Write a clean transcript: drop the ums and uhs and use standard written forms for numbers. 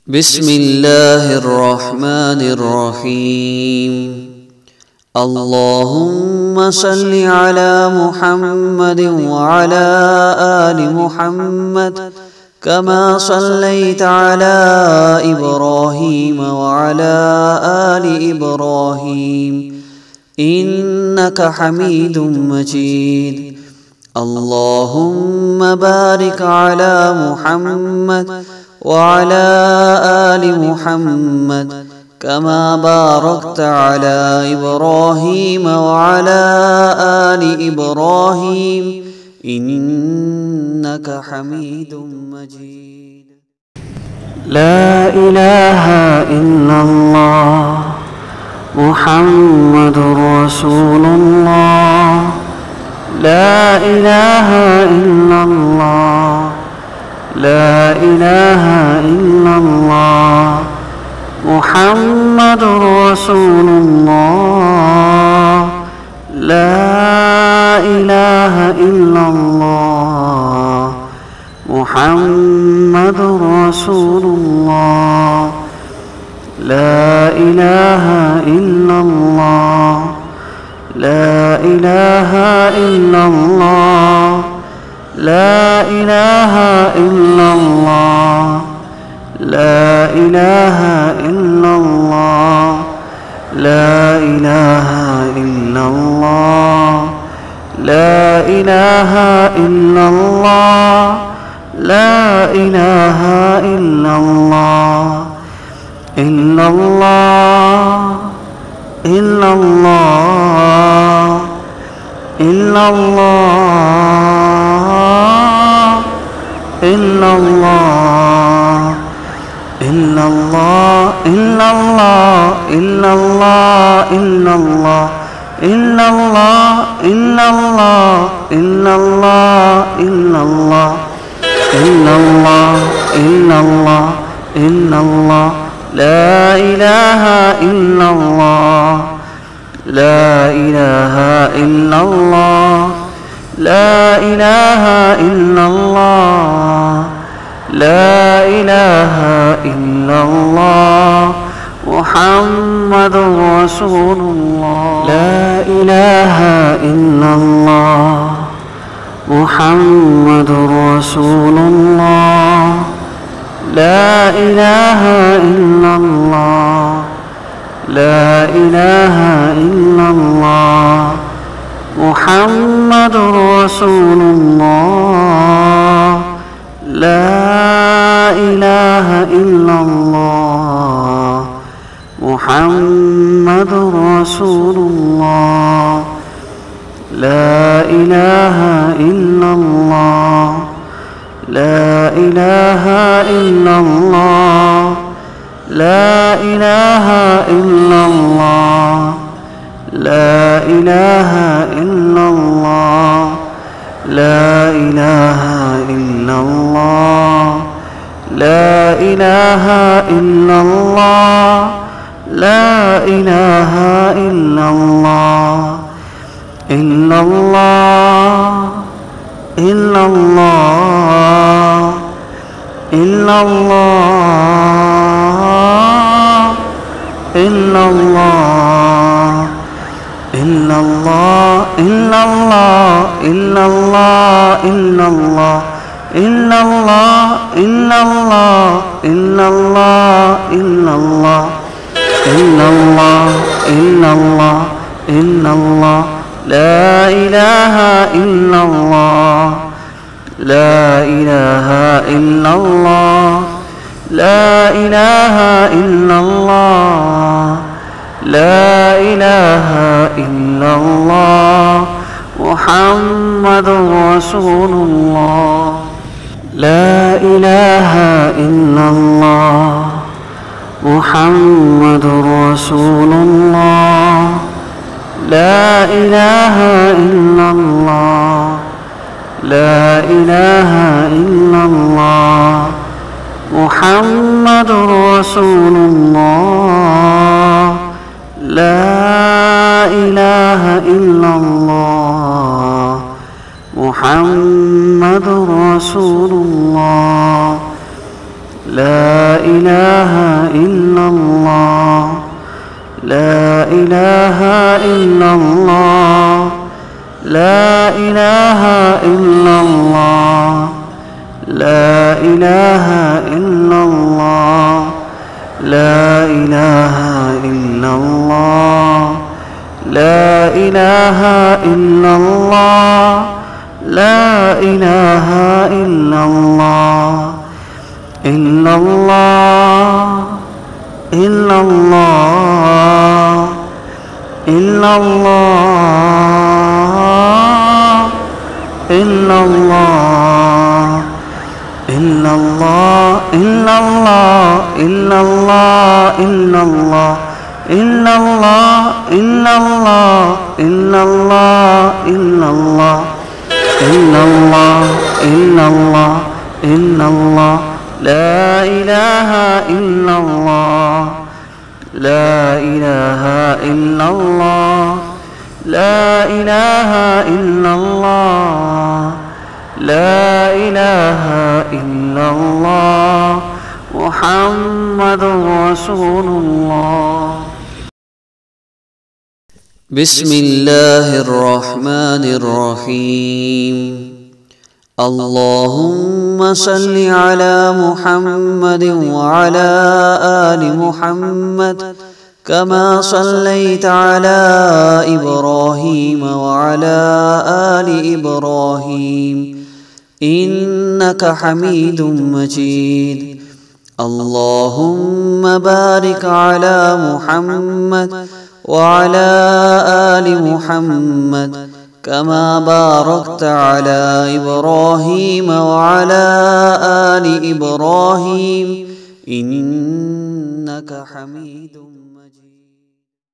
بسم الله الرحمن الرحيم. اللهم صل على محمد وعلى آل محمد كما صليت على إبراهيم وعلى آل إبراهيم إنك حميد مجيد. اللهم بارك على محمد وعلى آل محمد كما باركت على إبراهيم وعلى آل إبراهيم إنك حميد مجيد. لا إله إلا الله محمد رسول الله. لا إله إلا الله. لا إله إلا الله محمد رسول الله. لا إله إلا الله محمد رسول الله. لا إله إلا الله. لا إله إلا الله. لا إله إلا الله. لا إله إلا الله. لا إله إلا الله. لا إله إلا الله. لا إله إلا الله. إلا الله. إلا الله. إلا الله. إلا الله. إلا الله. إلا الله. إلا الله. إلا الله. إلا الله. إلا الله. إلا الله. إلا الله. إلا الله. إلا الله. إلا الله. لا إله إلا الله. لا إله إلا الله. لا إله إلا الله. لا إله إلا الله محمد رسول الله. لا إله إلا الله محمد رسول الله. لا إله إلا الله. لا إله إلا الله محمد رسول الله. لا إله إلا الله محمد رسول الله. لا إله إلا الله. لا إله إلا الله. لا إله إلا الله. لا إله إلا الله. لا إله إلا الله. لا إله إلا الله. لا إله إلا الله. إلا الله. إلا الله. إلا الله. إلا الله. إلا الله. إلا الله. إلا الله. إلا الله. إلا الله. إلا الله. إلا الله. إلا الله. إلا الله. إلا الله. إلا الله. لا إله إلا الله. لا إله إلا الله. لا إله إلا الله. لا إله إلا الله محمد رسول الله. لا إله إلا الله محمد رسول الله. لا إله إلا الله. لا إله إلا الله محمد رسول الله. لا إله إلا الله محمد رسول الله. لا إله إلا الله لا إله إلا الله لا إله إلا الله لا إله إلا الله لا إله إلا الله لا إله إلا الله لا إله إلا الله إلا الله إلا الله إلا الله إلا الله إلا الله إلا الله إلا الله إلا الله إلا الله إلا الله إلا الله إلا الله إلا الله إلا الله إلا الله لا إله إلا الله لا إله إلا الله لا إله إلا الله لا إله إلا الله محمد رسول الله. بسم الله الرحمن الرحيم. اللهم صل على محمد وعلى آل محمد كما صليت على إبراهيم وعلى آل إبراهيم إنك حميد مجيد. اللهم بارك على محمد وعلى آل محمد كما باركت على إبراهيم وعلى آل إبراهيم إنك حميد مجيد.